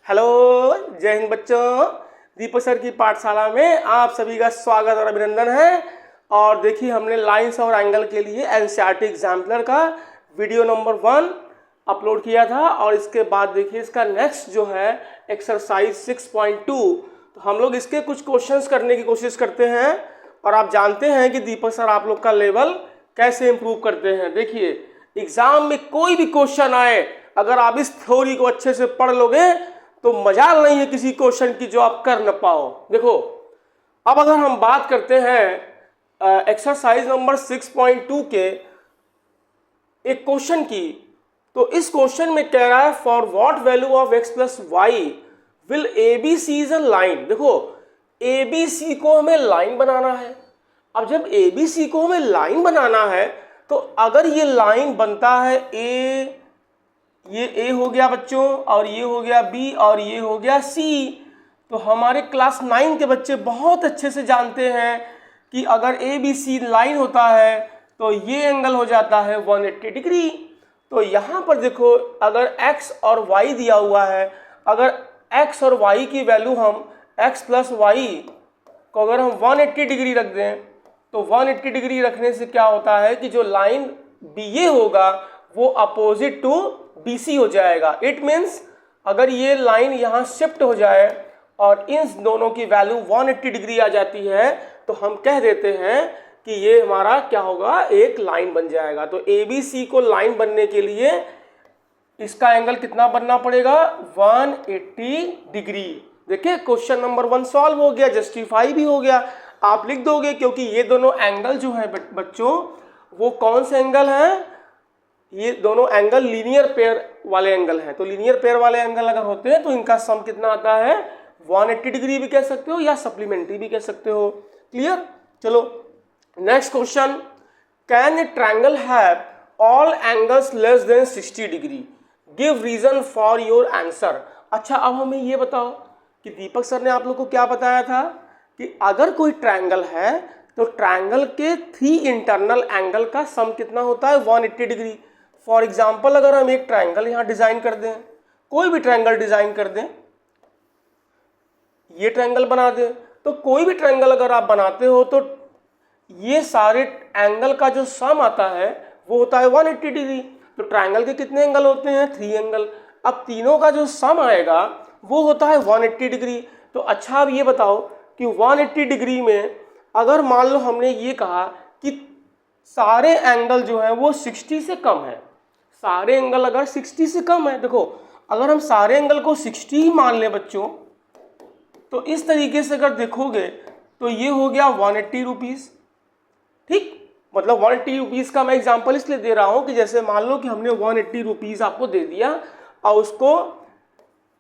Hello, जय हिंद बच्चों। दीपक sir की पाठशाला में आप सभी का स्वागत और अभिनंदन है। और देखिए, हमने लाइंस और एंगल के लिए एनसीईआरटी एग्जाम्पलर का वीडियो नंबर 1 अपलोड किया था। और इसके बाद देखिए इसका नेक्स्ट जो है एक्सरसाइज 6.2, तो हम लोग इसके कुछ क्वेश्चंस करने की कोशिश करते हैं। और आप जानते हैं कि दीपक सर आप लोग का लेवल कैसे इम्प्रूव करते हैं। देखिए, एग्जाम में कोई भी क्वेश्चन आए, अगर आप इस थ्योरी को अच्छे से पढ़ लोगे तो मजाल नहीं है किसी क्वेश्चन की जो आप कर न पाओ। देखो, अब अगर हम बात करते हैं एक्सरसाइज नंबर 6.2 के एक क्वेश्चन की, तो इस क्वेश्चन में कह रहा है for what value of x plus Y will A B C is a line. देखो, ए बी सी को हमें लाइन बनाना है। अब जब ए बी सी को हमें लाइन बनाना है, तो अगर ये लाइन बनता है ये ए हो गया बच्चों, और ये हो गया बी, और ये हो गया सी, तो हमारे क्लास 9 के बच्चे बहुत अच्छे से जानते हैं कि अगर ए बी सी लाइन होता है तो ये एंगल हो जाता है 180 डिग्री। तो यहाँ पर देखो, अगर x और y दिया हुआ है, अगर x और y की वैल्यू हम x प्लस वाई को अगर हम 180 डिग्री रख दें, तो 180 डिग्री रखने से क्या होता है कि जो लाइन बी ए होगा वो अपोजिट टू बी सी हो जाएगा। इट मीन्स अगर ये लाइन यहाँ शिफ्ट हो जाए और इन दोनों की वैल्यू 180 डिग्री आ जाती है, तो हम कह देते हैं कि ये हमारा क्या होगा, एक लाइन बन जाएगा। तो ए बी सी को लाइन बनने के लिए इसका एंगल कितना बनना पड़ेगा, 180 डिग्री। देखिए, क्वेश्चन नंबर 1 सॉल्व हो गया, जस्टिफाई भी हो गया। आप लिख दोगे क्योंकि ये दोनों एंगल जो है बच्चों, वो कौन से एंगल हैं, ये दोनों एंगल लीनियर पेयर वाले एंगल हैं। तो लीनियर पेयर वाले एंगल अगर होते हैं तो इनका सम कितना आता है, 180 डिग्री भी कह सकते हो या सप्लीमेंट्री भी कह सकते हो। क्लियर। चलो next question, can a triangle have all angles less than 60 degree, give reason for your answer. अच्छा, अब हमें ये बताओ कि दीपक सर ने आप लोग को क्या बताया था कि अगर कोई ट्रायंगल है तो ट्रायंगल के 3 इंटरनल एंगल का सम कितना होता है, 180 डिग्री। फॉर एग्जाम्पल, अगर हम एक ट्रायंगल यहाँ डिजाइन कर दें, कोई भी ट्रायंगल डिजाइन कर दें, ये ट्रायंगल बना दें, तो कोई भी ट्रायंगल अगर आप बनाते हो तो ये सारे एंगल का जो सम आता है वो होता है 180 डिग्री। तो ट्रायंगल के कितने एंगल होते हैं, 3 एंगल। अब तीनों का जो सम आएगा वो होता है 180 डिग्री। तो अच्छा, अब ये बताओ कि 180 डिग्री में अगर मान लो हमने ये कहा कि सारे एंगल जो है वो 60 से कम है, सारे एंगल अगर 60 से कम है, देखो अगर हम सारे एंगल को 60 ही मान लें बच्चों, तो इस तरीके से अगर देखोगे तो ये हो गया 180 रुपीज़। ठीक, मतलब 180 रुपीज़ का मैं एग्जांपल इसलिए दे रहा हूँ कि जैसे मान लो कि हमने 180 रुपीज़ आपको दे दिया और उसको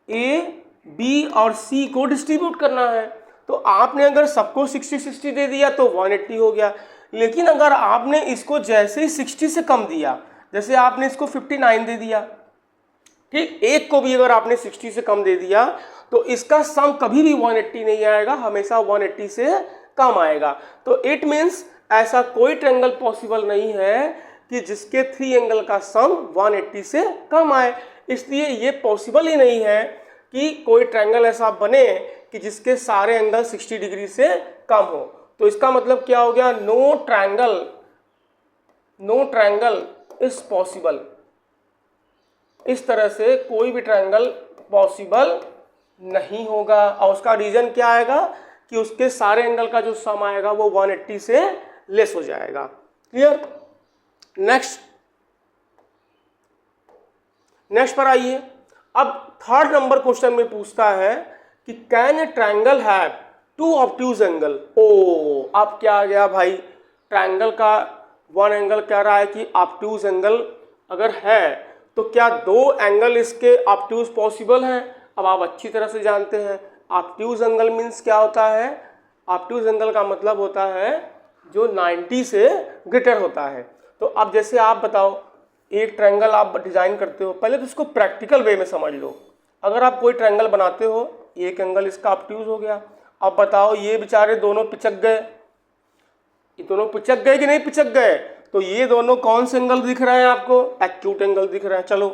ए, बी और सी को डिस्ट्रीब्यूट करना है, तो आपने अगर सबको 60-60 दे दिया तो 180 हो गया। लेकिन अगर आपने इसको जैसे ही 60 से कम दिया, जैसे आपने इसको 59 दे दिया, ठीक, एक को भी अगर आपने 60 से कम दे दिया तो इसका सम कभी भी 180 नहीं आएगा, हमेशा 180 से कम आएगा। तो इट मीन्स ऐसा कोई ट्रायंगल पॉसिबल नहीं है कि जिसके 3 एंगल का सम 180 से कम आए। इसलिए ये पॉसिबल ही नहीं है कि कोई ट्रायंगल ऐसा बने कि जिसके सारे एंगल 60 डिग्री से कम हो। तो इसका मतलब क्या हो गया, नो ट्रायंगल इज पॉसिबल। इस तरह से कोई भी ट्रायंगल पॉसिबल नहीं होगा। और उसका रीजन क्या आएगा कि उसके सारे एंगल का जो सम आएगा वो 180 से लेस हो जाएगा। क्लियर। नेक्स्ट पर आइए। अब 3rd नंबर क्वेश्चन में पूछता है कि can a triangle have 2 obtuse angle. ओ, अब क्या आ गया भाई, ट्रायंगल का 1 एंगल कह रहा है कि ऑब्ट्यूज एंगल अगर है तो क्या 2 एंगल इसके ऑब्ट्यूज पॉसिबल हैं। अब आप अच्छी तरह से जानते हैं ऑब्ट्यूज एंगल मीन्स क्या होता है। ऑब्ट्यूज एंगल का मतलब होता है जो 90 से ग्रेटर होता है। तो अब जैसे आप बताओ, एक ट्रायंगल आप डिजाइन करते हो, पहले तो इसको प्रैक्टिकल वे में समझ लो। अगर आप कोई ट्रायंगल बनाते हो, एक एंगल इसका ऑब्ट्यूज हो गया, अब बताओ ये बेचारे दोनों पिचक गए, ये दोनों पिचक गए कि नहीं पिचक गए, तो ये दोनों कौन से एंगल दिख रहे हैं आपको, एक्यूट एंगल दिख रहे हैं। चलो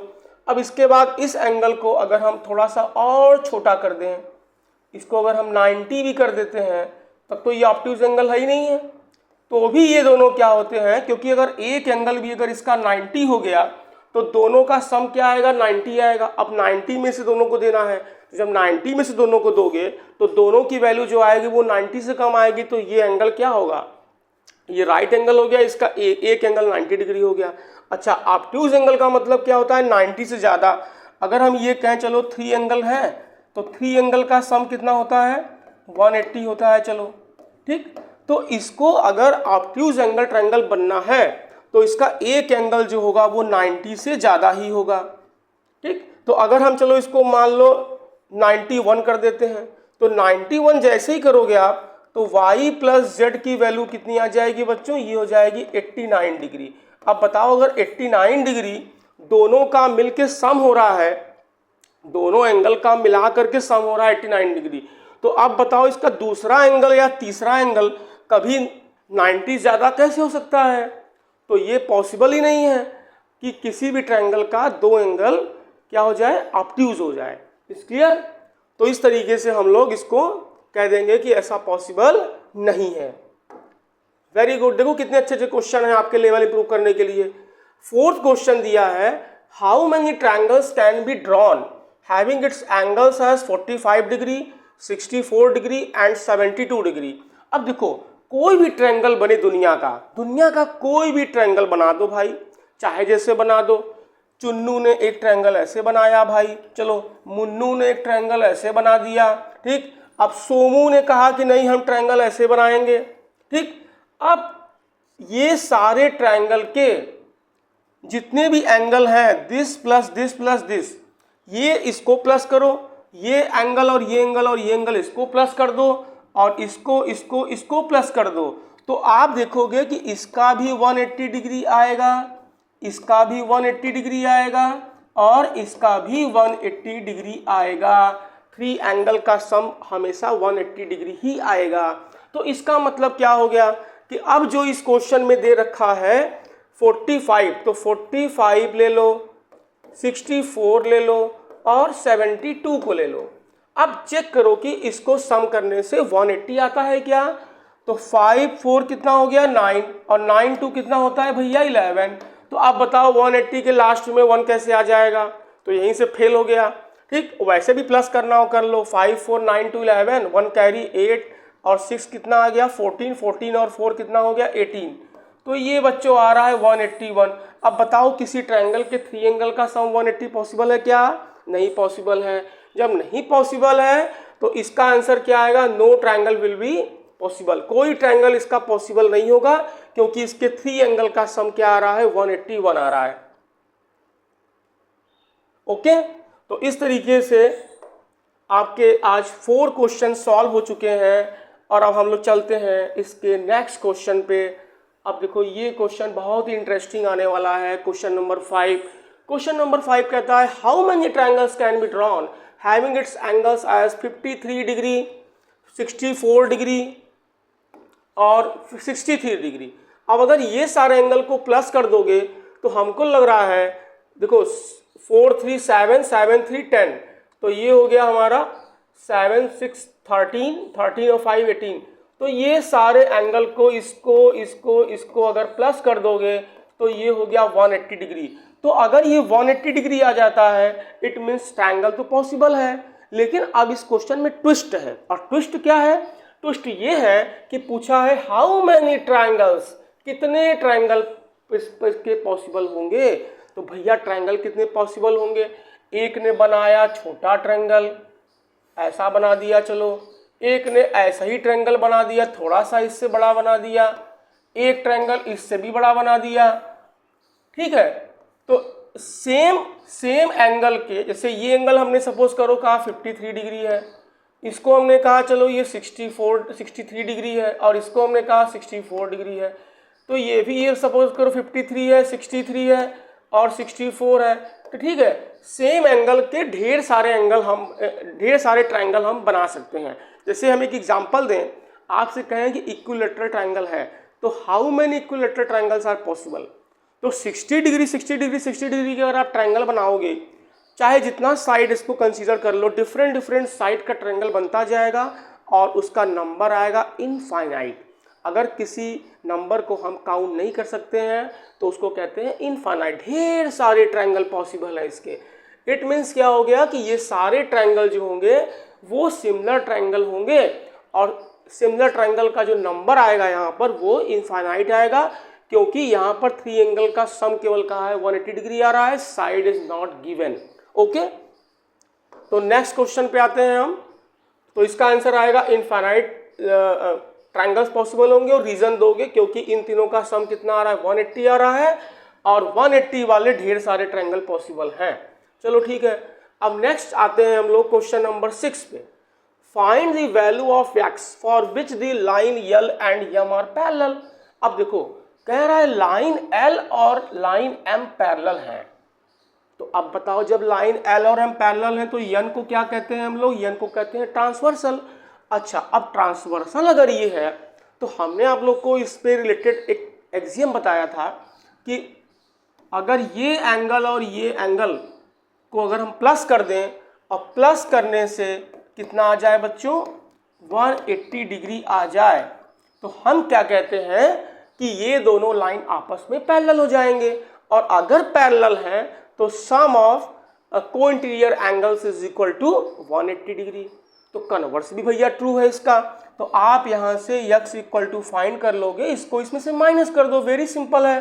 अब इसके बाद इस एंगल को अगर हम थोड़ा सा और छोटा कर दें, इसको अगर हम 90 भी कर देते हैं, तब तो ये ऑब्ट्यूज एंगल है ही नहीं है। तो भी ये दोनों क्या होते हैं, क्योंकि अगर एक एंगल भी अगर इसका 90 हो गया तो दोनों का सम क्या आएगा, 90 आएगा। अब 90 में से दोनों को देना है, तो जब 90 में से दोनों को दोगे तो दोनों की वैल्यू जो आएगी वो 90 से कम आएगी। तो ये एंगल क्या होगा, ये राइट एंगल हो गया, इसका एक एंगल 90 डिग्री हो गया। अच्छा, ऑब्ट्यूज एंगल का मतलब क्या होता है, 90 से ज़्यादा। अगर हम ये कहें चलो 3 एंगल है, तो 3 एंगल का सम कितना होता है, 180 होता है। चलो ठीक, तो इसको अगर ऑब्ट्यूज एंगल ट्रायंगल बनना है तो इसका एक एंगल जो होगा वो 90 से ज़्यादा ही होगा। ठीक, तो अगर हम चलो इसको मान लो 91 कर देते हैं, तो 91 जैसे ही करोगे आप तो y प्लस जेड की वैल्यू कितनी आ जाएगी बच्चों, ये हो जाएगी 89 डिग्री। अब बताओ, अगर 89 डिग्री दोनों का मिलके सम हो रहा है, दोनों एंगल का मिला करके सम हो रहा है 89 डिग्री, तो अब बताओ इसका दूसरा एंगल या तीसरा एंगल कभी 90 ज़्यादा कैसे हो सकता है। तो ये पॉसिबल ही नहीं है कि किसी भी ट्रायंगल का दो एंगल क्या हो जाए, ऑब्ट्यूज हो जाए। इस क्लियर। तो इस तरीके से हम लोग इसको कह देंगे कि ऐसा पॉसिबल नहीं है। Very good. देखो कितने अच्छे अच्छे क्वेश्चन हैं आपके लेवल इंप्रूव करने के लिए। फोर्थ क्वेश्चन दिया है, how many triangles can be drawn having its angles as 45 degree, 64 degree and 72 degree. अब देखो, कोई भी ट्रायंगल बने दुनिया का कोई भी ट्रायंगल बना दो भाई, चाहे जैसे बना दो। चुन्नू ने एक ट्रायंगल ऐसे बनाया भाई, चलो मुन्नू ने एक ट्रायंगल ऐसे बना दिया। ठीक, अब सोमू ने कहा कि नहीं हम ट्रायंगल ऐसे बनाएंगे। ठीक, अब ये सारे ट्रायंगल के जितने भी एंगल हैं, this plus this plus this, ये इसको प्लस करो, ये एंगल और ये एंगल और ये एंगल इसको प्लस कर दो, और इसको प्लस कर दो, तो आप देखोगे कि इसका भी 180 डिग्री आएगा, इसका भी 180 डिग्री आएगा, और इसका भी 180 डिग्री आएगा। 3 एंगल का सम हमेशा 180 डिग्री ही आएगा। तो इसका मतलब क्या हो गया कि अब जो इस क्वेश्चन में दे रखा है 45, तो 45 ले लो, 64 ले लो और 72 को ले लो। अब चेक करो कि इसको सम करने से 180 आता है क्या। तो 5 4 कितना हो गया, 9, और 9 2 कितना होता है भैया, 11। तो आप बताओ 180 के लास्ट में 1 कैसे आ जाएगा, तो यहीं से फेल हो गया। ठीक, वैसे भी प्लस करना हो कर लो, 5 4 9 2 11, 1 कैरी 8 और 6 कितना आ गया 14, 14 और 4 कितना हो गया 18। तो ये बच्चों आ रहा है 181। अब बताओ किसी ट्रायंगल के 3 एंगल का सम 180 पॉसिबल है क्या, नहीं पॉसिबल है। जब नहीं पॉसिबल है तो इसका आंसर क्या आएगा, no triangle will be possible. कोई ट्रायंगल इसका पॉसिबल नहीं होगा, क्योंकि इसके 3 एंगल का सम क्या आ रहा है, 181 आ रहा है। ओके, तो इस तरीके से आपके आज 4 क्वेश्चन सॉल्व हो चुके हैं, और अब हम लोग चलते हैं इसके नेक्स्ट क्वेश्चन पे। अब देखो ये क्वेश्चन बहुत ही इंटरेस्टिंग आने वाला है, क्वेश्चन नंबर 5। क्वेश्चन नंबर 5 कहता है, how many triangles can be drawn having its angles as 53 degree, 64 degree और 63 डिग्री। अब अगर ये सारे एंगल को प्लस कर दोगे तो हमको लग रहा है, देखो 4 3 7 7 3 10, तो ये हो गया हमारा 7 6 13 13 और 5 18। तो ये सारे एंगल को इसको अगर प्लस कर दोगे तो ये हो गया 180 डिग्री। तो अगर ये 180 डिग्री आ जाता है, इट मीन्स ट्रायंगल तो पॉसिबल है। लेकिन अब इस क्वेश्चन में ट्विस्ट है, और ट्विस्ट क्या है, ट्विस्ट ये है कि पूछा है हाउ मैनी ट्रायंगल्स, कितने ट्रायंगल के पॉसिबल होंगे। तो भैया ट्रायंगल कितने पॉसिबल होंगे, एक ने बनाया छोटा ट्रायंगल ऐसा बना दिया, चलो एक ने ऐसा ही ट्रायंगल बना दिया, थोड़ा सा इससे बड़ा बना दिया, एक ट्रायंगल इससे भी बड़ा बना दिया। ठीक है, तो सेम एंगल के, जैसे ये एंगल हमने सपोज करो कहा 53 डिग्री है, इसको हमने कहा चलो ये 63 डिग्री है, और इसको हमने कहा 64 डिग्री है। तो ये भी ये सपोज करो 53 है, 63 है और 64 है। तो ठीक है, सेम एंगल के ढेर सारे ट्रायंगल हम बना सकते हैं। जैसे हम एक एग्जांपल दें, आपसे कहें कि इक्विलैटरल ट्रायंगल है, तो how many equilateral triangles are possible. तो 60 डिग्री के अगर आप ट्रायंगल बनाओगे चाहे जितना साइड इसको कंसीडर कर लो, डिफरेंट डिफरेंट साइड का ट्रायंगल बनता जाएगा और उसका नंबर आएगा इनफाइनाइट। अगर किसी नंबर को हम काउंट नहीं कर सकते हैं तो उसको कहते हैं इनफाइनाइट। ढेर सारे ट्रायंगल पॉसिबल है इसके। इट मीन्स क्या हो गया कि ये सारे ट्रायंगल जो होंगे वो सिमिलर ट्रायंगल होंगे और सिमिलर ट्रायंगल का जो नंबर आएगा यहाँ पर वो इनफाइनाइट आएगा, क्योंकि यहाँ पर थ्री एंगल का सम केवल कहा है 180 डिग्री आ रहा है, side is not given. Okay, तो नेक्स्ट क्वेश्चन पे आते हैं हम। तो इसका आंसर आएगा इनफाइनाइट ट्रायंगल्स पॉसिबल होंगे और रीजन दोगे क्योंकि इन तीनों का सम कितना आ रहा है 180 आ रहा है और 180 वाले ढेर सारे ट्रायंगल पॉसिबल हैं। चलो ठीक है, अब नेक्स्ट आते हैं हम लोग क्वेश्चन नंबर 6 पे। Find the value of x for which the line L and M are parallel. अब देखो कह रहा है लाइन L और लाइन M पैरेलल है, तो अब बताओ जब लाइन L और M पैरेलल है तो n को क्या कहते हैं हम लोग, n को कहते हैं ट्रांसवर्सल। अच्छा, अब ट्रांसवर्सल अगर ये है तो हमने आप लोग को इस पे रिलेटेड एक एक्सियम बताया था कि अगर ये एंगल और ये एंगल को अगर हम प्लस कर दें और प्लस करने से कितना आ जाए बच्चों 180 डिग्री आ जाए, तो हम क्या कहते हैं कि ये दोनों लाइन आपस में पैरेलल हो जाएंगे। और अगर पैरेलल हैं तो sum of co-interior angles is equal to 180 degree. तो कन्वर्स भी भैया ट्रू है इसका, तो आप यहां से x इक्वल टू फाइंड कर लोगे, इसको इसमें से माइनस कर दो, वेरी सिंपल है।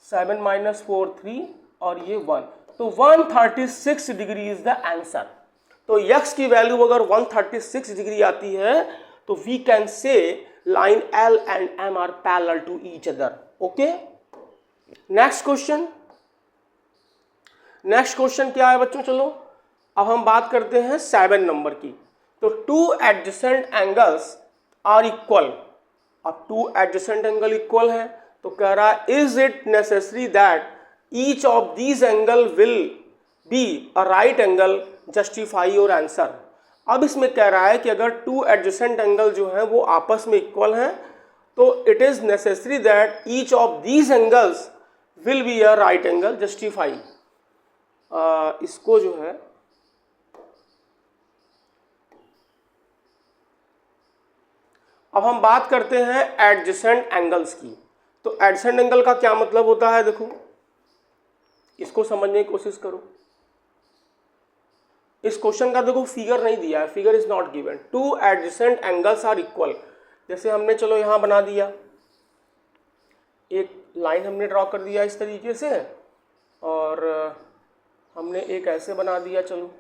7 - 4 3 और ये 1, तो 136 डिग्री इज द आंसर। तो x की वैल्यू अगर 136 डिग्री आती है तो we can say line L and M are parallel to each other. Okay, next question. Next question क्या है बच्चों, चलो अब हम बात करते हैं 7 नंबर की। तो two adjacent angles are equal. अब टू एडजेसेंट एंगल इक्वल है तो कह रहा है is it necessary that each of these angle will be a right angle, justify your answer. अब इसमें कह रहा है कि अगर टू एडजेसेंट एंगल जो है वो आपस में इक्वल हैं तो it is necessary that each of these angles will be a right angle, justify. इसको जो है अब हम बात करते हैं एडजेसेंट एंगल्स की। तो एडजेसेंट एंगल का क्या मतलब होता है, देखो इसको समझने की कोशिश करो। इस क्वेश्चन का देखो फिगर नहीं दिया है, figure is not given. Two adjacent angles are equal, जैसे हमने चलो यहां बना दिया, एक लाइन हमने ड्रॉ कर दिया इस तरीके से और हमने एक ऐसे बना दिया। चलो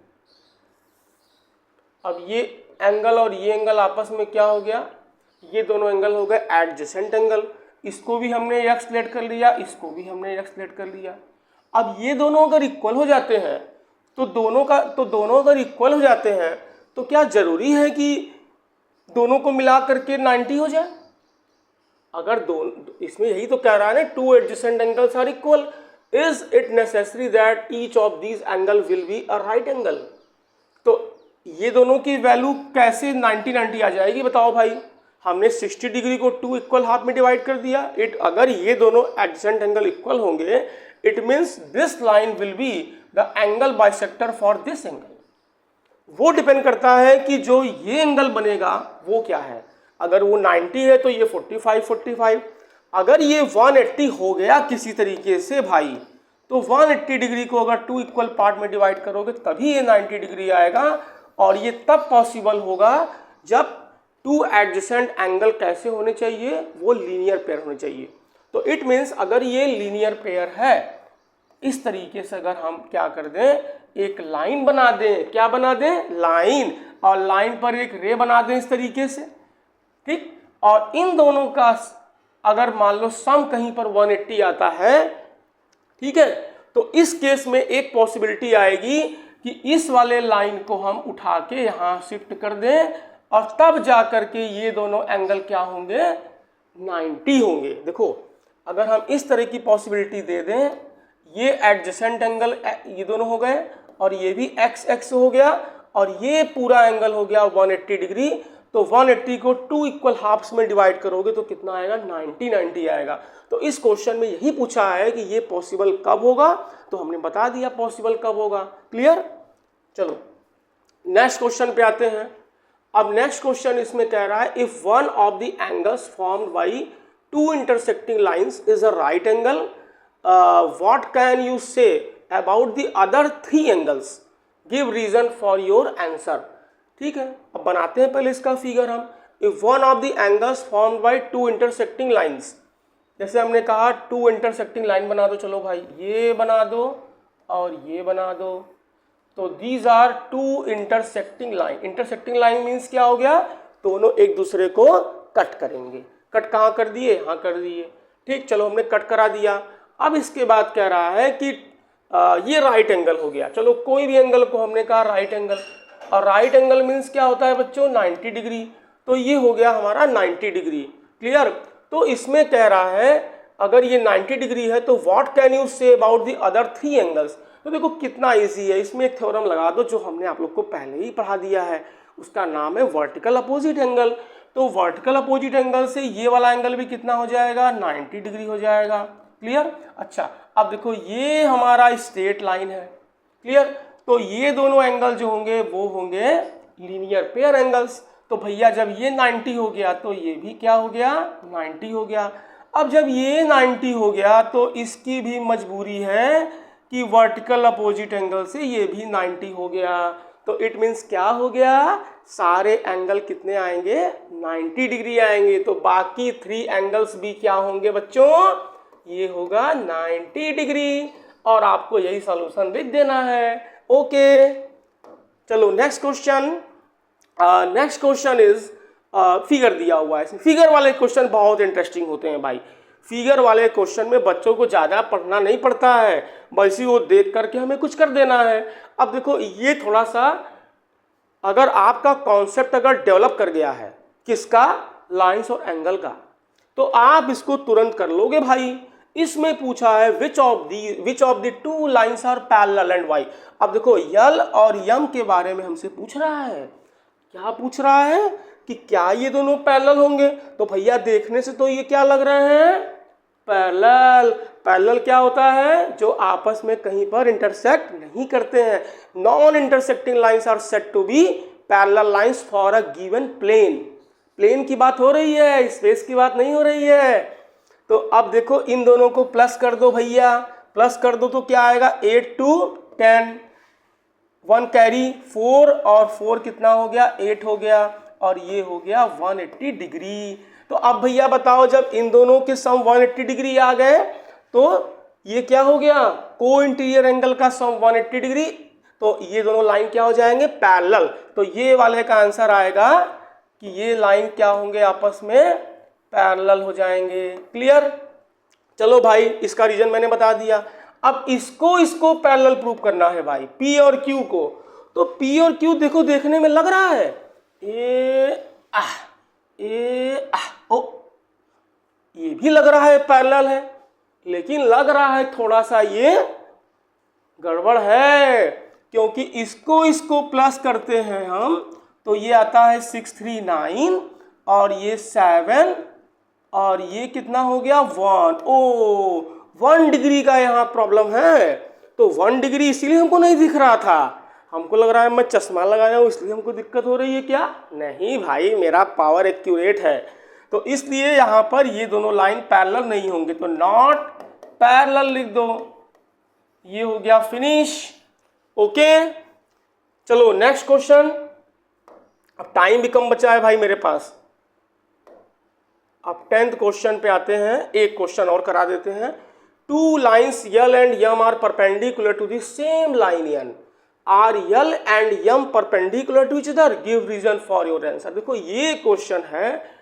अब ये एंगल और ये एंगल आपस में क्या हो गया, ये दोनों एंगल हो गए एडजेसेंट एंगल। इसको भी हमने x सिलेक्ट कर लिया, इसको भी हमने x सिलेक्ट कर लिया। अब ये दोनों अगर इक्वल हो जाते हैं तो दोनों अगर इक्वल हो जाते हैं तो क्या जरूरी है कि दोनों को मिला करके 90 हो जाए? अगर दोनों, इसमें यही तो कह रहा है ना, two adjacent angles are equal, is it necessary that each of these angle will be a right angle. तो ये दोनों की वैल्यू कैसे 90 आ जाएगी बताओ भाई। हमने 60 डिग्री को 2 इक्वल हाफ में डिवाइड कर दिया। अगर ये दोनों एडजेसेंट एंगल इक्वल होंगे it means this line will be the angle bisector for this angle. वो डिपेंड करता है कि जो ये एंगल बनेगा वो क्या है। अगर वो 90 है तो ये 45। अगर ये 180 हो गया किसी तरीके से भाई, तो 180 डिग्री को अगर 2 इक्वल पार्ट में डिवाइड करोगे तभी ये 90 डिग्री आएगा। और ये तब पॉसिबल होगा जब टू एडजेसेंट एंगल कैसे होने चाहिए, वो लीनियर पेयर होने चाहिए। तो इट मीन्स अगर ये लीनियर पेयर है, इस तरीके से अगर हम क्या कर दें, एक लाइन बना दें, क्या बना दें, लाइन, और लाइन पर एक रे बना दें इस तरीके से, ठीक। और इन दोनों का अगर मान लो सम कहीं पर 180 आता है, ठीक है, तो इस केस में एक पॉसिबिलिटी आएगी कि इस वाले लाइन को हम उठा के यहाँ शिफ्ट कर दें और तब जा करके ये दोनों एंगल क्या होंगे, 90 होंगे। देखो अगर हम इस तरह की पॉसिबिलिटी दे दें, ये एडजेसेंट एंगल ये दोनों हो गए और ये भी x हो गया और ये पूरा एंगल हो गया 180 डिग्री, तो 180 को 2 इक्वल हाफ्स में डिवाइड करोगे तो कितना आएगा, 90 आएगा। तो इस क्वेश्चन में यही पूछा है कि ये पॉसिबल कब होगा, तो हमने बता दिया पॉसिबल कब होगा। क्लियर। चलो नेक्स्ट क्वेश्चन पे आते हैं। अब नेक्स्ट क्वेश्चन इसमें कह रहा है if one of the angles formed by two intersecting lines is a right angle, what can you say about the other 3 angles, give reason for your answer. ठीक है, अब बनाते हैं पहले इसका फिगर हम। If one of the angles formed by two intersecting lines, जैसे हमने कहा 2 इंटरसेक्टिंग लाइन बना दो। चलो भाई ये बना दो और ये बना दो, तो these are 2 intersecting line. Intersecting line means क्या हो गया, दोनों एक दूसरे को कट करेंगे। कट कहाँ कर दिए, यहाँ कर दिए। ठीक, चलो हमने कट करा दिया। अब इसके बाद कह रहा है कि ये राइट एंगल हो गया। चलो कोई भी एंगल को हमने कहा राइट एंगल, और राइट एंगल मीन्स क्या होता है बच्चों, 90 डिग्री। तो ये हो गया हमारा 90 डिग्री। क्लियर। तो इसमें कह रहा है अगर ये 90 डिग्री है तो what can you say about the other 3 angles. तो देखो कितना इजी है, इसमें एक थ्योरम लगा दो जो हमने आप लोग को पहले ही पढ़ा दिया है, उसका नाम है वर्टिकल अपोजिट एंगल। तो वर्टिकल अपोजिट एंगल से ये वाला एंगल भी कितना हो जाएगा, 90 डिग्री हो जाएगा। क्लियर। अच्छा अब देखो ये हमारा स्ट्रेट लाइन है। क्लियर। तो ये दोनों एंगल जो होंगे वो होंगे लीनियर पेयर एंगल्स। तो भैया जब ये 90 हो गया तो ये भी क्या हो गया, 90 हो गया। अब जब ये 90 हो गया तो इसकी भी मजबूरी है कि वर्टिकल अपोजिट एंगल से ये भी 90 हो गया। तो इट मीन्स क्या हो गया, सारे एंगल कितने आएंगे, 90 डिग्री आएंगे। तो बाकी 3 एंगल्स भी क्या होंगे बच्चों, ये होगा 90 डिग्री। और आपको यही सॉल्यूशन लिख देना है। ओके चलो next question. Next question is figure दिया हुआ है। फिगर वाले क्वेश्चन बहुत इंटरेस्टिंग होते हैं भाई। फिगर वाले क्वेश्चन में बच्चों को ज़्यादा पढ़ना नहीं पड़ता है, बस वो देख करके हमें कुछ कर देना है। अब देखो ये थोड़ा सा अगर आपका कॉन्सेप्ट अगर डेवलप कर गया है किसका, लाइंस और एंगल का, तो आप इसको तुरंत कर लोगे भाई। इसमें पूछा है which of the 2 lines are parallel and Y. अब देखो यल और यम के बारे में हमसे पूछ रहा है। क्या पूछ रहा है कि क्या ये दोनों पैरेलल होंगे। तो भैया देखने से तो ये क्या लग रहे हैं, पैरेलल। पैरेलल क्या होता है, जो आपस में कहीं पर इंटरसेक्ट नहीं करते हैं। Non intersecting lines are said to be parallel lines for a given plane. Plane की बात हो रही है, स्पेस की बात नहीं हो रही है। तो अब देखो इन दोनों को प्लस कर दो भैया, प्लस कर दो तो क्या आएगा, 8 to 10, 1 कैरी 4 और 4 कितना हो गया, 8 हो गया, और ये हो गया 180 डिग्री। तो अब भैया बताओ जब इन दोनों के सम 180 डिग्री आ गए तो ये क्या हो गया, को इंटीरियर एंगल का सम 180 डिग्री। तो ये दोनों लाइन क्या हो जाएंगे, पैरेलल। तो ये वाले का आंसर आएगा कि ये लाइन क्या होंगे, आपस में पैरेलल हो जाएंगे। क्लियर। चलो भाई इसका रीजन मैंने बता दिया। अब इसको पैरेलल प्रूव करना है भाई, P और Q को। तो P और Q देखो देखने में लग रहा है ओ, ये भी लग रहा है पैरेलल है, लेकिन लग रहा है थोड़ा सा ये गड़बड़ है, क्योंकि इसको प्लस करते हैं हम तो ये आता है 639 और ये 7 और ये कितना हो गया 1। ओ 1 डिग्री का यहाँ प्रॉब्लम है। तो 1 डिग्री इसीलिए हमको नहीं दिख रहा था, हमको लग रहा है मैं चश्मा लगाया हूँ इसलिए हमको दिक्कत हो रही है क्या, नहीं भाई मेरा पावर एक्यूरेट है। तो इसलिए यहाँ पर ये दोनों लाइन पैरेलल नहीं होंगे, तो नॉट पैरेलल लिख दो। ये हो गया फिनिश। ओके चलो नेक्स्ट क्वेश्चन। अब टाइम भी कम बचा है भाई मेरे पास। अब 10th क्वेश्चन पे आते हैं, एक क्वेश्चन और करा देते हैं। 2 lines L and M are perpendicular to the same line N, are L and Yama perpendicular to each other, give reason for your answer. देखो ये क्वेश्चन है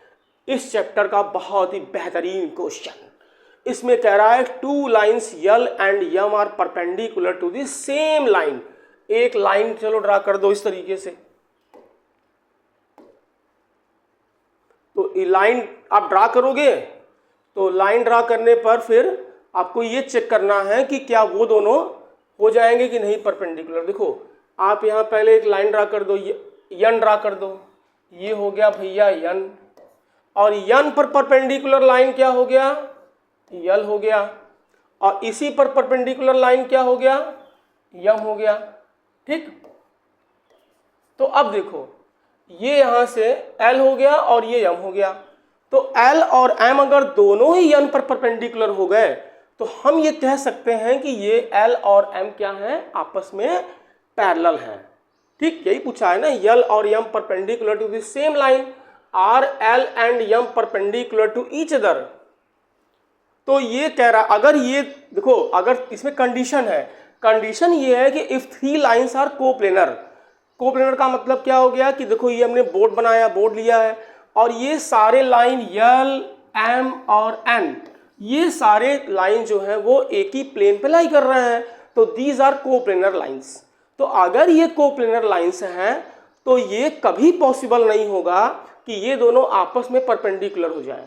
इस चैप्टर का बहुत ही बेहतरीन क्वेश्चन। इसमें कह रहा है 2 lines L and M are perpendicular to the same line. एक लाइन चलो ड्रा कर दो इस तरीके से। तो ये लाइन आप ड्रा करोगे तो लाइन ड्रा करने पर फिर आपको ये चेक करना है कि क्या वो दोनों हो जाएंगे कि नहीं परपेंडिकुलर। देखो आप यहाँ पहले एक लाइन ड्रा कर दो, यन ड्रा कर दो, ये हो गया भैया यन, और यन पर परपेंडिकुलर लाइन क्या हो गया, यल हो गया, और इसी पर परपेंडिकुलर लाइन क्या हो गया, यम हो गया। ठीक, तो अब देखो ये यहां से एल हो गया और ये यम हो गया, तो एल और एम अगर दोनों ही यन पर परपेंडिकुलर हो गए तो हम ये कह सकते हैं कि ये एल और एम क्या है, आपस में पैरेलल हैं। ठीक, यही पूछा है ना, यल और m perpendicular to the same line, r l and Yama perpendicular to each other. तो ये कह रहा, अगर ये देखो, अगर इसमें कंडीशन है, कंडीशन ये है कि if three lines are coplanar, coplanar का मतलब क्या हो गया कि देखो ये हमने बोर्ड बनाया, बोर्ड लिया है, और ये सारे लाइन यल एम और एन, ये सारे लाइन जो है वो एक ही प्लेन पे लाई कर रहे हैं, तो दीज आर कोप्लेनर लाइंस। तो अगर ये कोप्लेनर लाइंस हैं तो ये कभी पॉसिबल नहीं होगा कि ये दोनों आपस में परपेंडिकुलर हो जाएं,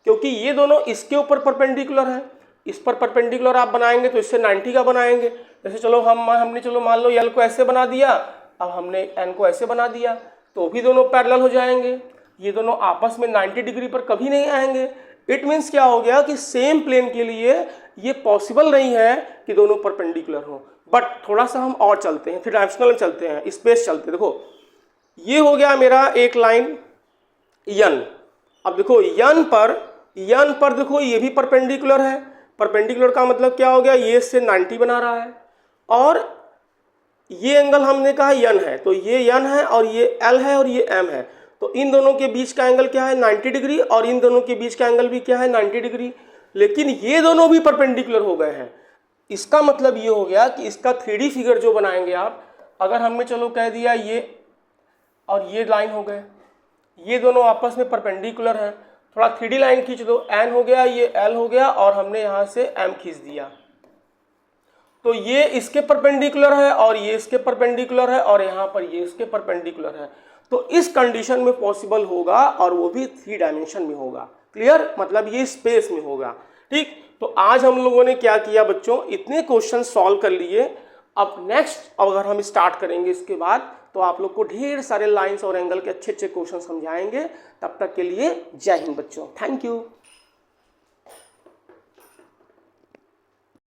क्योंकि ये दोनों इसके ऊपर परपेंडिकुलर है, इस पर परपेंडिकुलर आप बनाएंगे तो इससे 90 का बनाएंगे। जैसे चलो हमने चलो मान लो यल को ऐसे बना दिया, अब हमने एन को ऐसे बना दिया, तो भी दोनों पैरेलल हो जाएंगे, ये दोनों आपस में 90 डिग्री पर कभी नहीं आएंगे। इट मीन्स क्या हो गया कि सेम प्लेन के लिए ये पॉसिबल नहीं है कि दोनों परपेंडिकुलर हो। बट थोड़ा सा हम और चलते हैं, थ्री डायमेंशनल में चलते हैं, स्पेस चलते हैं। देखो ये हो गया मेरा एक लाइन यन, अब देखो यन पर देखो ये भी परपेंडिकुलर है, परपेंडिकुलर का मतलब क्या हो गया, ये इससे 90 बना रहा है, और ये एंगल हमने कहा यन है, तो ये यन है और ये एल है और ये एम है, तो इन दोनों के बीच का एंगल क्या है 90 डिग्री, और इन दोनों के बीच का एंगल भी क्या है 90 डिग्री, लेकिन ये दोनों भी परपेंडिकुलर हो गए हैं। इसका मतलब ये हो गया कि इसका 3D फिगर जो बनाएंगे आप, अगर हमने चलो कह दिया ये और ये लाइन हो गए, ये दोनों आपस में परपेंडिकुलर हैं, थोड़ा 3D लाइन खींच दो, एन हो गया, ये एल हो गया, और हमने यहाँ से एम खींच दिया, तो ये इसके परपेंडिकुलर है और ये इसके परपेंडिकुलर है, और यहाँ पर ये इसके परपेंडिकुलर है, तो इस कंडीशन में पॉसिबल होगा, और वो भी 3 डायमेंशन में होगा। क्लियर, मतलब ये स्पेस में होगा। ठीक, तो आज हम लोगों ने क्या किया बच्चों, इतने क्वेश्चन सॉल्व कर लिए। अब नेक्स्ट अगर हम स्टार्ट करेंगे इसके बाद, तो आप लोग को ढेर सारे लाइंस और एंगल के अच्छे अच्छे क्वेश्चन समझाएंगे। तब तक के लिए जय हिंद बच्चों, थैंक यू।